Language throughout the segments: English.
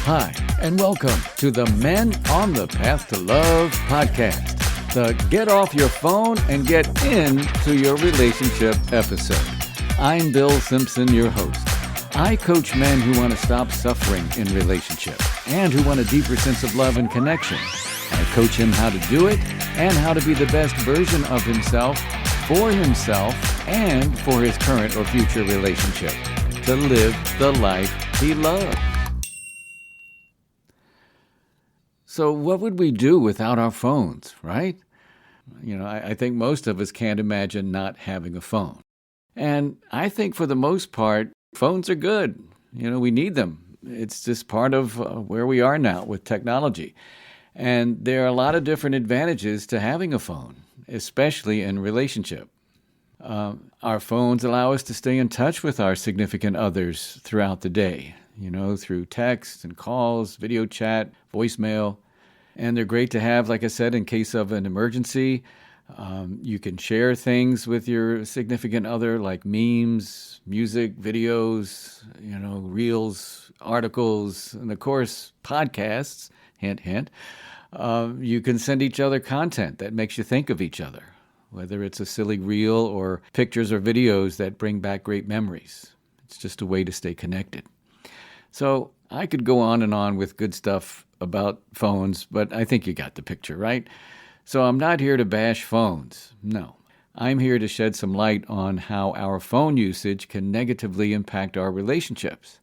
Hi, and welcome to the Men on the Path to Love podcast, the Get Off Your Phone and Get Into Your Relationship episode. I'm Bill Simpson, your host. I coach men who want to stop suffering in relationships and who want a deeper sense of love and connection. I coach him how to do it and how to be the best version of himself, and for his current or future relationship, to live the life he loves. So what would we do without our phones, right? I think most of us can't imagine not having a phone. And I think for the most part, phones are good. We need them. It's just part of where we are now with technology. And there are a lot of different advantages to having a phone, especially in relationship. Our phones allow us to stay in touch with our significant others throughout the day, through text and calls, video chat, voicemail. And they're great to have, like I said, in case of an emergency. You can share things with your significant other, like memes, music, videos, reels, articles, and of course, podcasts, hint, hint. You can send each other content that makes you think of each other, whether it's a silly reel or pictures or videos that bring back great memories. It's just a way to stay connected. So I could go on and on with good stuff about phones, but I think you got the picture, right? So I'm not here to bash phones. No, I'm here to shed some light on how our phone usage can negatively impact our relationships.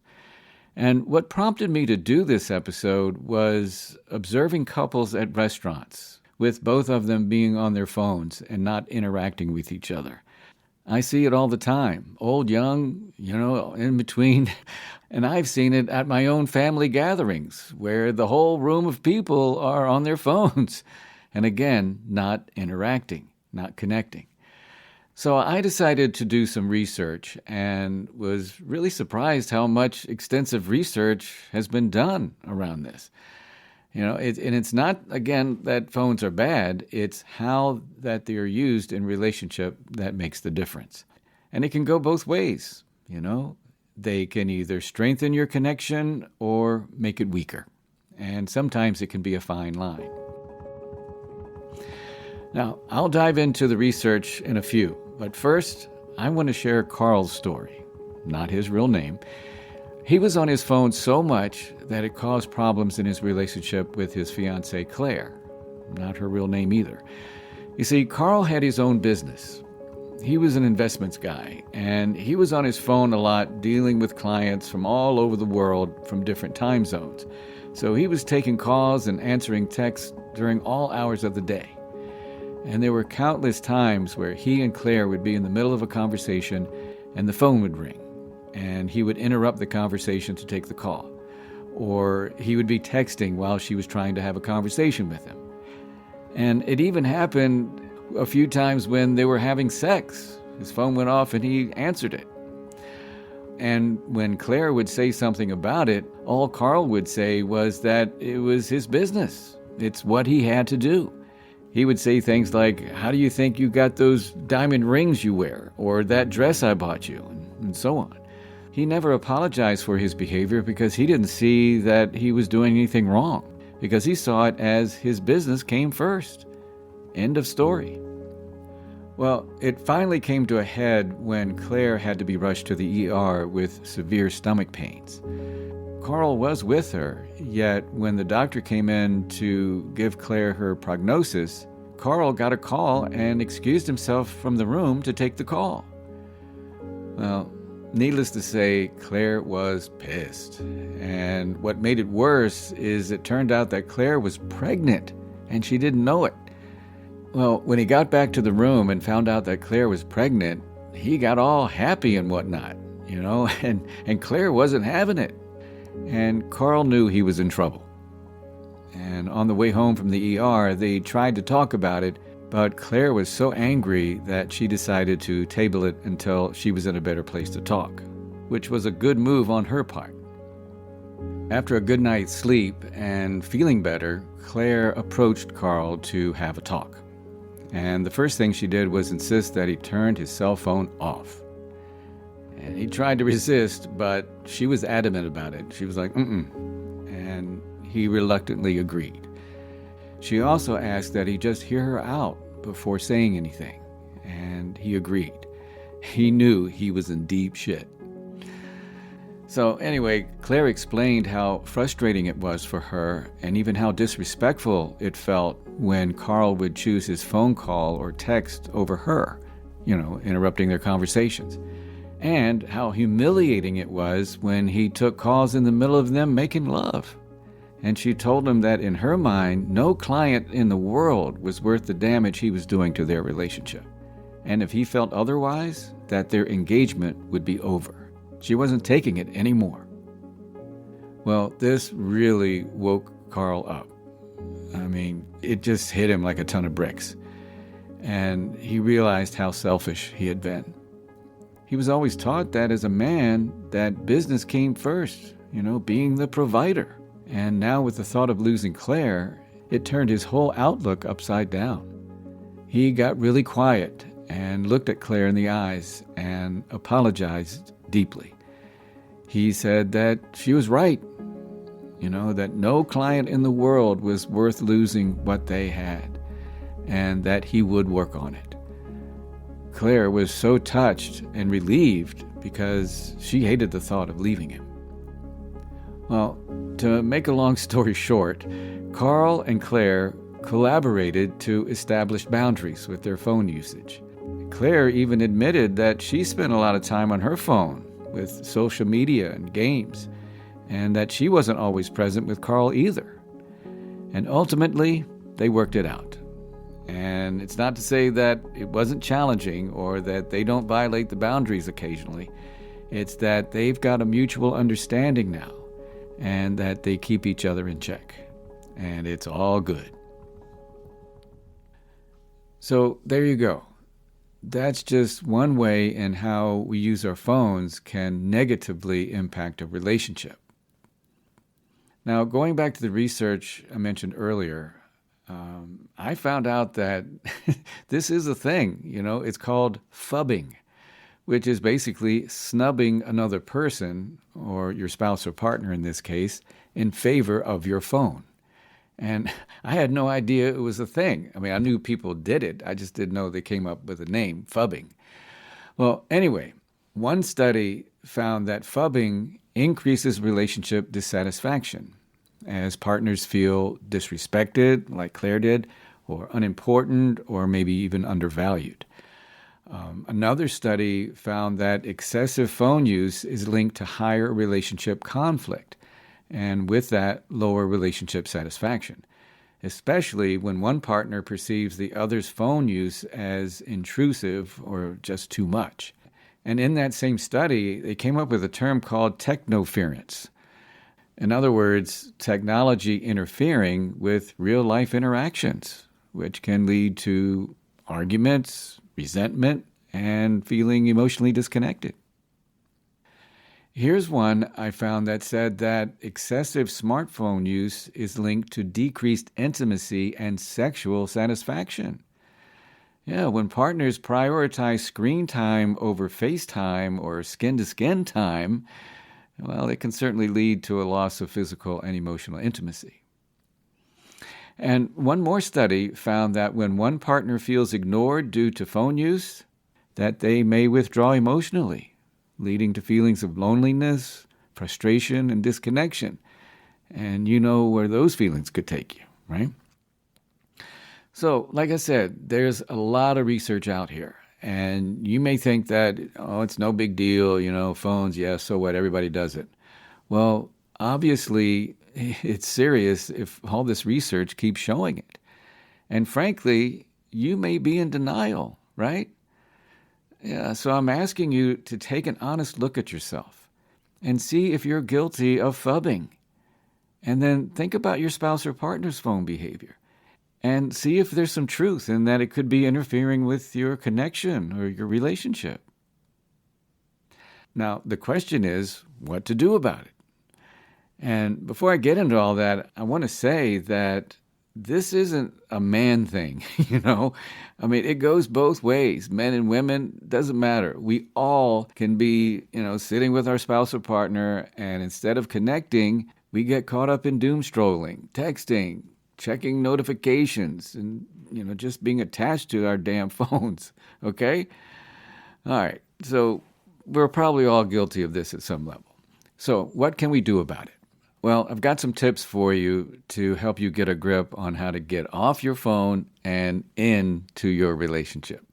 And what prompted me to do this episode was observing couples at restaurants, with both of them being on their phones and not interacting with each other. I see it all the time, old, young, in between. And I've seen it at my own family gatherings, where the whole room of people are on their phones. And again, not interacting, not connecting. So I decided to do some research and was really surprised how much extensive research has been done around this. And it's not, again, that phones are bad. It's how that they are used in relationship that makes the difference. And it can go both ways, They can either strengthen your connection or make it weaker. And sometimes it can be a fine line. Now, I'll dive into the research in a few. But first, I want to share Carl's story, not his real name. He was on his phone so much that it caused problems in his relationship with his fiancée, Claire. Not her real name either. You see, Carl had his own business. He was an investments guy, and he was on his phone a lot dealing with clients from all over the world from different time zones. So he was taking calls and answering texts during all hours of the day. And there were countless times where he and Claire would be in the middle of a conversation and the phone would ring. And he would interrupt the conversation to take the call. Or he would be texting while she was trying to have a conversation with him. And it even happened a few times when they were having sex. His phone went off and he answered it. And when Claire would say something about it, all Carl would say was that it was his business. It's what he had to do. He would say things like, "How do you think you got those diamond rings you wear?" Or "that dress I bought you," and so on. He never apologized for his behavior because he didn't see that he was doing anything wrong, because he saw it as his business came first. End of story. Well, it finally came to a head when Claire had to be rushed to the ER with severe stomach pains. Carl was with her, yet when the doctor came in to give Claire her prognosis, Carl got a call and excused himself from the room to take the call. Well, needless to say, Claire was pissed. And what made it worse is it turned out that Claire was pregnant, and she didn't know it. Well, when he got back to the room and found out that Claire was pregnant, he got all happy and whatnot, and Claire wasn't having it. And Carl knew he was in trouble. And on the way home from the ER, they tried to talk about it, but Claire was so angry that she decided to table it until she was in a better place to talk, which was a good move on her part. After a good night's sleep and feeling better, Claire approached Carl to have a talk. And the first thing she did was insist that he turned his cell phone off. And he tried to resist, but she was adamant about it. She was like, mm-mm. And he reluctantly agreed. She also asked that he just hear her out before saying anything. And he agreed. He knew he was in deep shit. So anyway, Claire explained how frustrating it was for her and even how disrespectful it felt when Carl would choose his phone call or text over her, interrupting their conversations. And how humiliating it was when he took calls in the middle of them making love. And she told him that in her mind, no client in the world was worth the damage he was doing to their relationship. And if he felt otherwise, that their engagement would be over. She wasn't taking it anymore. Well, this really woke Carl up. I mean, it just hit him like a ton of bricks. And he realized how selfish he had been. He was always taught that as a man, that business came first, being the provider. And now with the thought of losing Claire, it turned his whole outlook upside down. He got really quiet and looked at Claire in the eyes and apologized deeply. He said that she was right, that no client in the world was worth losing what they had, and that he would work on it. Claire was so touched and relieved because she hated the thought of leaving him. Well, to make a long story short, Carl and Claire collaborated to establish boundaries with their phone usage. Claire even admitted that she spent a lot of time on her phone with social media and games, and that she wasn't always present with Carl either. And ultimately, they worked it out. And it's not to say that it wasn't challenging or that they don't violate the boundaries occasionally. It's that they've got a mutual understanding now and that they keep each other in check. And it's all good. So there you go. That's just one way in how we use our phones can negatively impact a relationship. Now, going back to the research I mentioned earlier, I found out that this is a thing, it's called phubbing, which is basically snubbing another person, or your spouse or partner in this case, in favor of your phone. And I had no idea it was a thing. I mean, I knew people did it. I just didn't know they came up with a name, phubbing. Well, anyway, one study found that phubbing increases relationship dissatisfaction as partners feel disrespected, like Claire did, or unimportant, or maybe even undervalued. Another study found that excessive phone use is linked to higher relationship conflict, and with that, lower relationship satisfaction, especially when one partner perceives the other's phone use as intrusive or just too much. And in that same study, they came up with a term called technoference. In other words, technology interfering with real-life interactions, which can lead to arguments, resentment, and feeling emotionally disconnected. Here's one I found that said that excessive smartphone use is linked to decreased intimacy and sexual satisfaction. Yeah, when partners prioritize screen time over FaceTime or skin-to-skin time, well, it can certainly lead to a loss of physical and emotional intimacy. And one more study found that when one partner feels ignored due to phone use, that they may withdraw emotionally, leading to feelings of loneliness, frustration, and disconnection. And you know where those feelings could take you, right? So, like I said, there's a lot of research out here. And you may think that, it's no big deal, phones, yeah, so what, everybody does it. Well, obviously, it's serious if all this research keeps showing it. And frankly, you may be in denial, right? Yeah, so I'm asking you to take an honest look at yourself and see if you're guilty of phubbing. And then think about your spouse or partner's phone behavior and see if there's some truth in that it could be interfering with your connection or your relationship. Now, the question is what to do about it. And before I get into all that, I want to say that this isn't a man thing, you know? I mean, it goes both ways. Men and women, doesn't matter. We all can be, sitting with our spouse or partner, and instead of connecting, we get caught up in doom scrolling, texting, checking notifications, and, just being attached to our damn phones, okay? All right, so we're probably all guilty of this at some level. So what can we do about it? Well, I've got some tips for you to help you get a grip on how to get off your phone and into your relationship.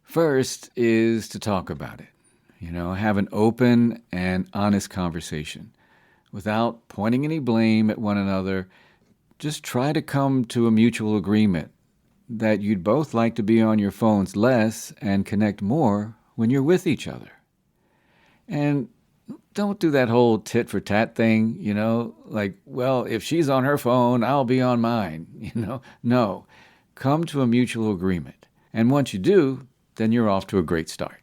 First is to talk about it. Have an open and honest conversation. Without pointing any blame at one another, just try to come to a mutual agreement that you'd both like to be on your phones less and connect more when you're with each other. And don't do that whole tit for tat thing, like, well, if she's on her phone, I'll be on mine, No, come to a mutual agreement. And once you do, then you're off to a great start.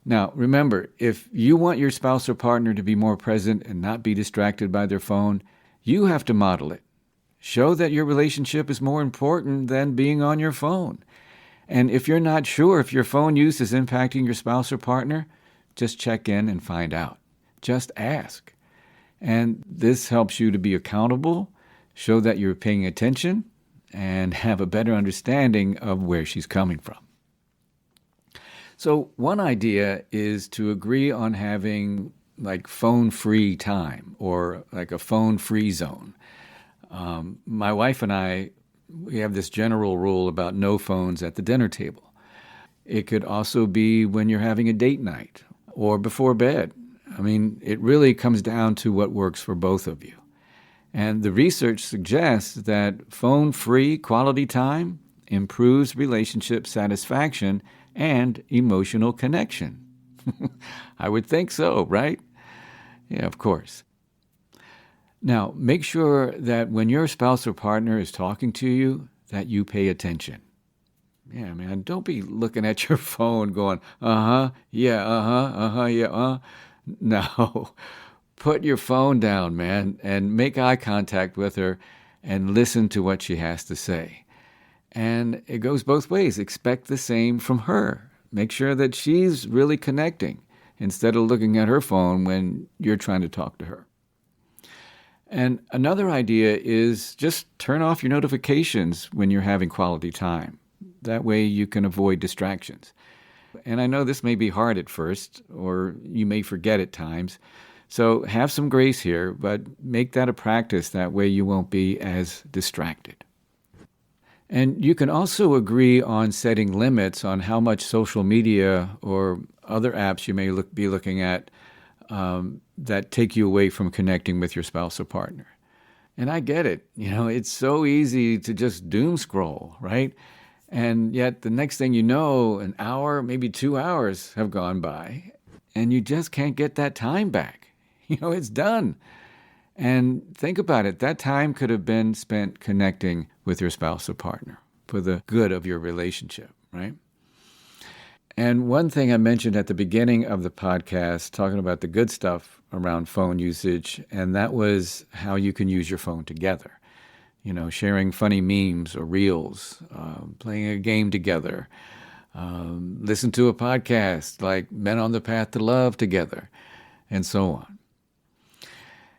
Now, remember, if you want your spouse or partner to be more present and not be distracted by their phone, you have to model it. Show that your relationship is more important than being on your phone. And if you're not sure if your phone use is impacting your spouse or partner, just check in and find out. Just ask. And this helps you to be accountable, show that you're paying attention, and have a better understanding of where she's coming from. So one idea is to agree on having like phone-free time or like a phone-free zone. My wife and I, we have this general rule about no phones at the dinner table. It could also be when you're having a date night or before bed. I mean, it really comes down to what works for both of you. And the research suggests that phone-free quality time improves relationship satisfaction and emotional connection. I would think so, right? Yeah, of course. Now, make sure that when your spouse or partner is talking to you, that you pay attention. Yeah, man, don't be looking at your phone going, yeah. No, put your phone down, man, and make eye contact with her and listen to what she has to say. And it goes both ways. Expect the same from her. Make sure that she's really connecting instead of looking at her phone when you're trying to talk to her. And another idea is just turn off your notifications when you're having quality time. That way you can avoid distractions. And I know this may be hard at first, or you may forget at times. So have some grace here, but make that a practice. That way you won't be as distracted. And you can also agree on setting limits on how much social media or other apps you may be looking at that take you away from connecting with your spouse or partner. And I get it. It's so easy to just doom scroll, right? And yet the next thing you know, an hour, maybe 2 hours have gone by, and you just can't get that time back. It's done. And think about it. That time could have been spent connecting with your spouse or partner for the good of your relationship, right? And one thing I mentioned at the beginning of the podcast, talking about the good stuff around phone usage, and that was how you can use your phone together. Sharing funny memes or reels, playing a game together, listen to a podcast like Men on the Path to Love together, and so on.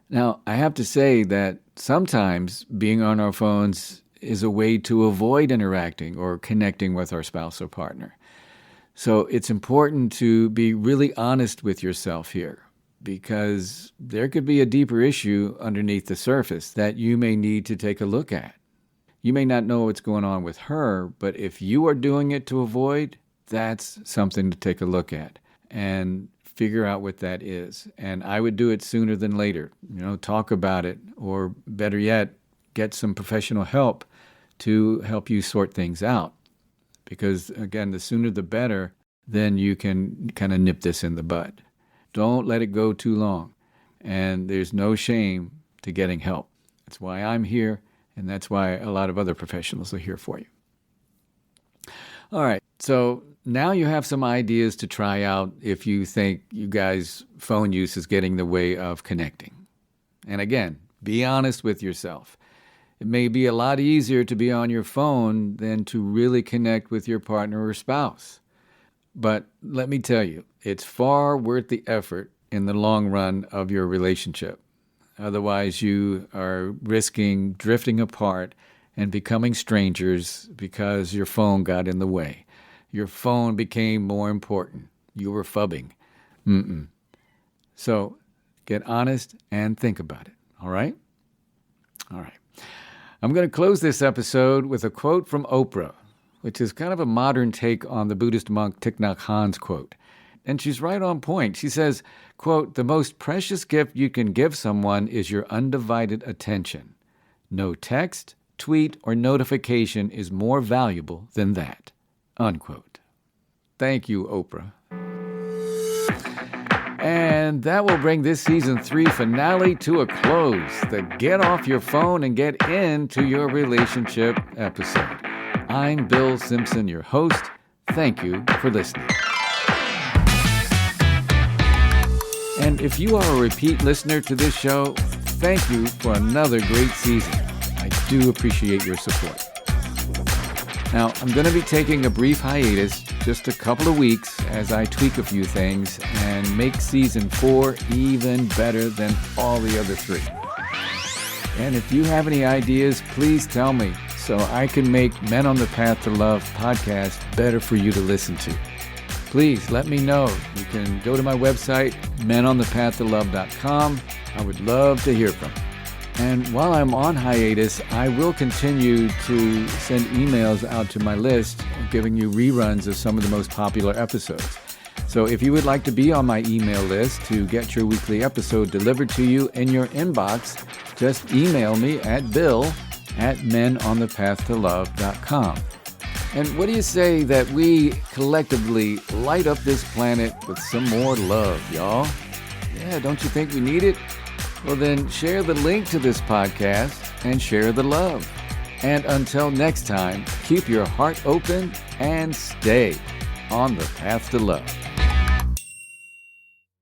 Now, I have to say that sometimes being on our phones is a way to avoid interacting or connecting with our spouse or partner. So it's important to be really honest with yourself here, because there could be a deeper issue underneath the surface that you may need to take a look at. You may not know what's going on with her, but if you are doing it to avoid, that's something to take a look at and figure out what that is. And I would do it sooner than later. Talk about it, or better yet, get some professional help to help you sort things out. Because again, the sooner the better, then you can kind of nip this in the bud. Don't let it go too long. And there's no shame to getting help. That's why I'm here, and that's why a lot of other professionals are here for you. All right, so now you have some ideas to try out if you think you guys' phone use is getting in the way of connecting. And again, be honest with yourself. It may be a lot easier to be on your phone than to really connect with your partner or spouse. But let me tell you, it's far worth the effort in the long run of your relationship. Otherwise, you are risking drifting apart and becoming strangers because your phone got in the way. Your phone became more important. You were phubbing. So get honest and think about it, all right? All right. I'm going to close this episode with a quote from Oprah, which is kind of a modern take on the Buddhist monk Thich Nhat Hanh's quote. And she's right on point. She says, quote, "The most precious gift you can give someone is your undivided attention. No text, tweet, or notification is more valuable than that," unquote. Thank you, Oprah. And that will bring this Season 3 finale to a close. The Get Off Your Phone and Get Into Your Relationship episode. I'm Bill Simpson, your host. Thank you for listening. And if you are a repeat listener to this show, thank you for another great season. I do appreciate your support. Now, I'm going to be taking a brief hiatus, just a couple of weeks, as I tweak a few things and make Season 4 even better than all the other 3. And if you have any ideas, please tell me so I can make Men on the Path to Love podcast better for you to listen to. Please let me know. You can go to my website, menonthepathtolove.com. I would love to hear from you. And while I'm on hiatus, I will continue to send emails out to my list, giving you reruns of some of the most popular episodes. So if you would like to be on my email list to get your weekly episode delivered to you in your inbox, just email me at bill@menonthepathtolove.com. And what do you say that we collectively light up this planet with some more love, y'all? Yeah, don't you think we need it? Well, then share the link to this podcast and share the love. And until next time, keep your heart open and stay on the path to love.